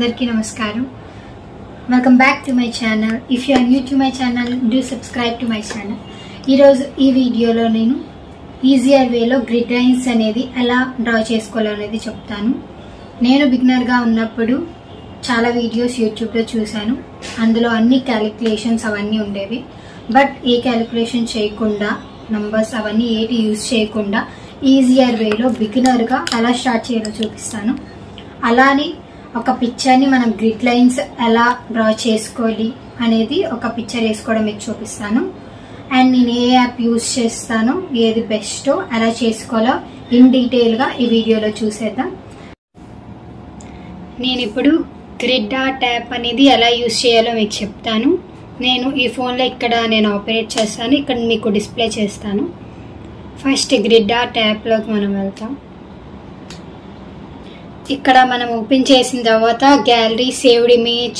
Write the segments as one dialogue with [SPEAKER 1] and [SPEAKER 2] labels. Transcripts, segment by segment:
[SPEAKER 1] Andarki namaskaram. Welcome back to my channel. If you are new to my channel, do subscribe to my channel. ఈ వీడియోలో నేను easier వేలో grid lines అనేది ఎలా draw చేసుకోవాలో అనేది చెప్తాను. నేను బిగినర్ గా ఉన్నప్పుడు చాలా వీడియోస్ యూట్యూబ్ లో చూశాను. అందులో అన్ని క్యాలిక్యులేషన్స్ అవన్నీ ఉండేవి. బట్ ఏ క్యాలిక్యులేషన్ చేయకుండా నంబర్స్ అవన్నీ ఏటి యూజ్ చేయకుండా ఈజియర్ వేలో బిగినర్ గా ఎలా స్టార్ట్ చేయాలో చూపిస్తాను. అలానే ఒక పిక్చర్ ని మనం గ్రిడ్ లైన్స్ ఎలా డ్రా చేసుకోవాలి అనేది ఒక పిక్చర్ వేసుకోవడం మీకు చూపిస్తాను. అండ్ నేను ఏ యాప్ యూజ్ చేస్తానో ఏది బెస్టో ఎలా చేసుకోవాలో ఇన్ డీటెయిల్ గా ఈ వీడియోలో చూసేద్దాం. నేను ఇప్పుడు గ్రిడ్ ఆర్ట్ యాప్ అనేది ఎలా యూజ్ చేయాలో మీకు చెప్తాను. నేను ఈ ఫోన్లో ఇక్కడ నేను ఆపరేట్ చేస్తాను. ఇక్కడ మీకు డిస్ప్లే చేస్తాను. ఫస్ట్ గ్రిడ్ ఆర్ట్ యాప్లోకి మనం వెళ్తాం. ఇక్కడ మనం ఓపెన్ చేసిన తర్వాత గ్యాలరీ, సేవ్డ్ ఇమేజ్,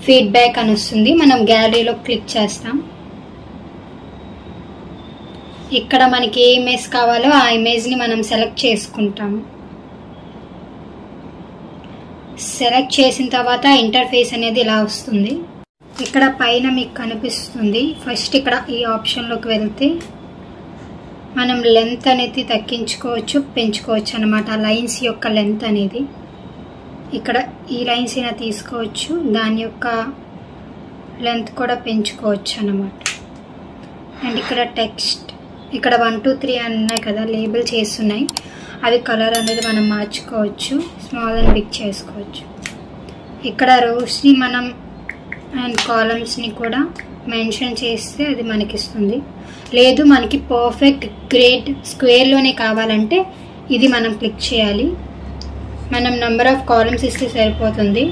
[SPEAKER 1] ఫీడ్బ్యాక్ అని వస్తుంది. మనం గ్యాలరీలో క్లిక్ చేస్తాం. ఇక్కడ మనకి ఏ ఇమేజ్ కావాలో ఆ ఇమేజ్ని మనం సెలెక్ట్ చేసుకుంటాము. సెలెక్ట్ చేసిన తర్వాత ఇంటర్ఫేస్ అనేది ఇలా వస్తుంది. ఇక్కడ పైన మీకు కనిపిస్తుంది. ఫస్ట్ ఇక్కడ ఈ ఆప్షన్లోకి వెళ్తే మనం లెంత్ అనేది తగ్గించుకోవచ్చు, పెంచుకోవచ్చు అన్నమాట. లైన్స్ యొక్క లెంత్ అనేది ఇక్కడ ఈ లైన్స్ అయినా తీసుకోవచ్చు, దాని యొక్క లెంత్ కూడా పెంచుకోవచ్చు అన్నమాట. అండ్ ఇక్కడ టెక్స్ట్ ఇక్కడ 1 2 3 అని ఉన్నాయి కదా, లేబుల్ చేస్తున్నాయి. అవి కలర్ అనేది మనం మార్చుకోవచ్చు, స్మాల్ అండ్ బిగ్ చేసుకోవచ్చు. ఇక్కడ రోస్ని మనం అండ్ కాలమ్స్ని కూడా మెన్షన్ చేస్తే అది మనకి ఇస్తుంది. లేదు మనకి పర్ఫెక్ట్ గ్రేడ్ స్క్వేర్లోనే కావాలంటే ఇది మనం క్లిక్ చేయాలి. మనం నెంబర్ ఆఫ్ కాలమ్స్ ఇస్తే సరిపోతుంది.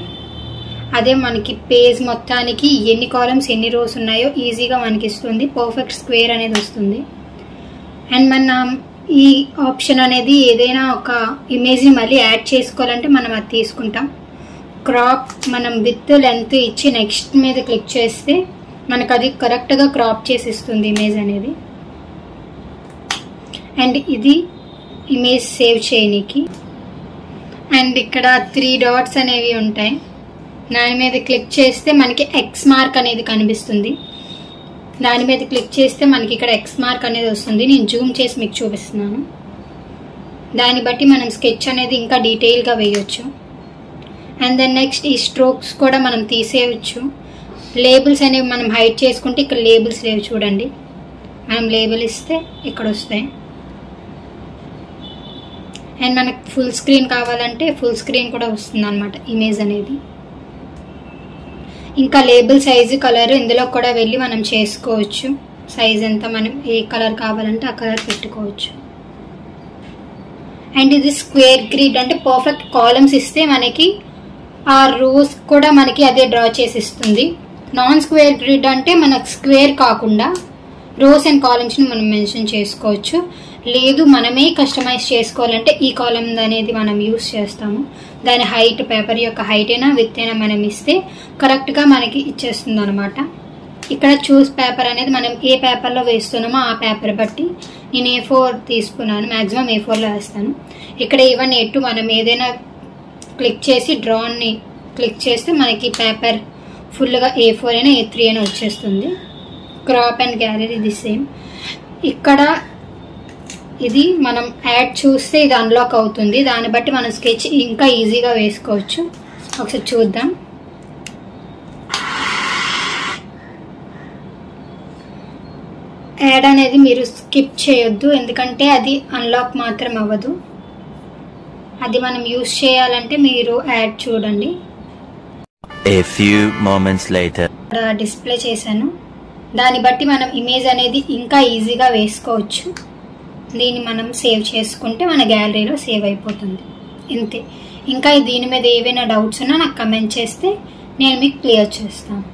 [SPEAKER 1] అదే మనకి పేజ్ మొత్తానికి ఎన్ని కాలమ్స్ ఎన్ని రోస్ ఉన్నాయో ఈజీగా మనకి ఇస్తుంది. పర్ఫెక్ట్ స్క్వేర్ అనేది వస్తుంది. అండ్ మనం ఈ ఆప్షన్ అనేది ఏదైనా ఒక ఇమేజ్ని మళ్ళీ యాడ్ చేసుకోవాలంటే మనం అది తీసుకుంటాం. క్రాప్ మనం విత్ లెంత్ ఇచ్చి నెక్స్ట్ మీద క్లిక్ చేస్తే మనకు అది కరెక్ట్గా క్రాప్ చేసి ఇస్తుంది ఇమేజ్ అనేది. అండ్ ఇది ఇమేజ్ సేవ్ చేయడానికి. అండ్ ఇక్కడ 3 డాట్స్ అనేవి ఉంటాయి. దాని మీద క్లిక్ చేస్తే మనకి ఎక్స్ మార్క్ అనేది కనిపిస్తుంది. దాని మీద క్లిక్ చేస్తే మనకి ఇక్కడ ఎక్స్ మార్క్ అనేది వస్తుంది. నేను జూమ్ చేసి మీకు చూపిస్తున్నాను. దాన్ని బట్టి మనం స్కెచ్ అనేది ఇంకా డీటెయిల్గా వేయొచ్చు. అండ్ దెన్ నెక్స్ట్ ఈ స్ట్రోక్స్ కూడా మనం తీసేయచ్చు. లేబుల్స్ అనేవి మనం హైడ్ చేసుకుంటే ఇక్కడ లేబుల్స్ లేవు చూడండి. మనం లేబుల్ ఇస్తే ఇక్కడ వస్తాయి. అండ్ మనకు ఫుల్ స్క్రీన్ కావాలంటే ఫుల్ స్క్రీన్ కూడా వస్తుంది అన్నమాట ఇమేజ్ అనేది. ఇంకా లేబుల్ సైజు, కలర్ ఇందులో కూడా వెళ్ళి మనం చేసుకోవచ్చు. సైజ్ ఎంత మనం ఏ కలర్ కావాలంటే ఆ కలర్ పెట్టుకోవచ్చు. అండ్ ఇది స్క్వేర్ గ్రిడ్ అంటే పర్ఫెక్ట్ కాలమ్స్ ఇస్తే మనకి ఆ రోస్ కూడా మనకి అదే డ్రా చేసి ఇస్తుంది. నాన్ స్క్వేర్ గ్రిడ్ అంటే మనకు స్క్వేర్ కాకుండా రోస్ అండ్ కాలమ్స్ని మనం మెన్షన్ చేసుకోవచ్చు. లేదు మనమే కస్టమైజ్ చేసుకోవాలంటే ఈ కాలమ్ అనేది మనం యూస్ చేస్తాము. దాని హైట్, పేపర్ యొక్క హైట్ అయినా విత్ అయినా మనం ఇస్తే కరెక్ట్గా మనకి ఇచ్చేస్తుంది అనమాట. ఇక్కడ చూస్ పేపర్ అనేది మనం ఏ పేపర్లో వేస్తున్నామో ఆ పేపర్ బట్టి నేను A4 తీసుకున్నాను. మ్యాక్సిమం A4లో వేస్తాను. ఇక్కడ A1 A2 మనం ఏదైనా క్లిక్ చేసి డ్రాని క్లిక్ చేస్తే మనకి పేపర్ ఫుల్గా A4 అయినా A3 అయినా వచ్చేస్తుంది. క్రాప్ అండ్ గ్యాలరీ ఇది సేమ్. ఇక్కడ ఇది మనం యాడ్ చూస్తే ఇది అన్లాక్ అవుతుంది. దాన్ని బట్టి మనం స్కెచ్ ఇంకా ఈజీగా వేసుకోవచ్చు. ఒకసారి చూద్దాం. యాడ్ అనేది మీరు స్కిప్ చేయొద్దు, ఎందుకంటే అది అన్లాక్ మాత్రం అవ్వదు. అది మనం యూజ్ చేయాలంటే మీరు యాడ్ చూడండి.
[SPEAKER 2] A few moments later.
[SPEAKER 1] Display చేశాను. దాన్ని బట్టి మనం ఇమేజ్ అనేది ఇంకా ఈజీగా వేసుకోవచ్చు. దీన్ని మనం సేవ్ చేసుకుంటే మన గ్యాలరీలో సేవ్ అయిపోతుంది. ఇంతే. ఇంకా దీని మీద ఏవైనా డౌట్స్ ఉన్నా నాకు కమెంట్ చేస్తే నేను మీకు క్లియర్ చేస్తాను.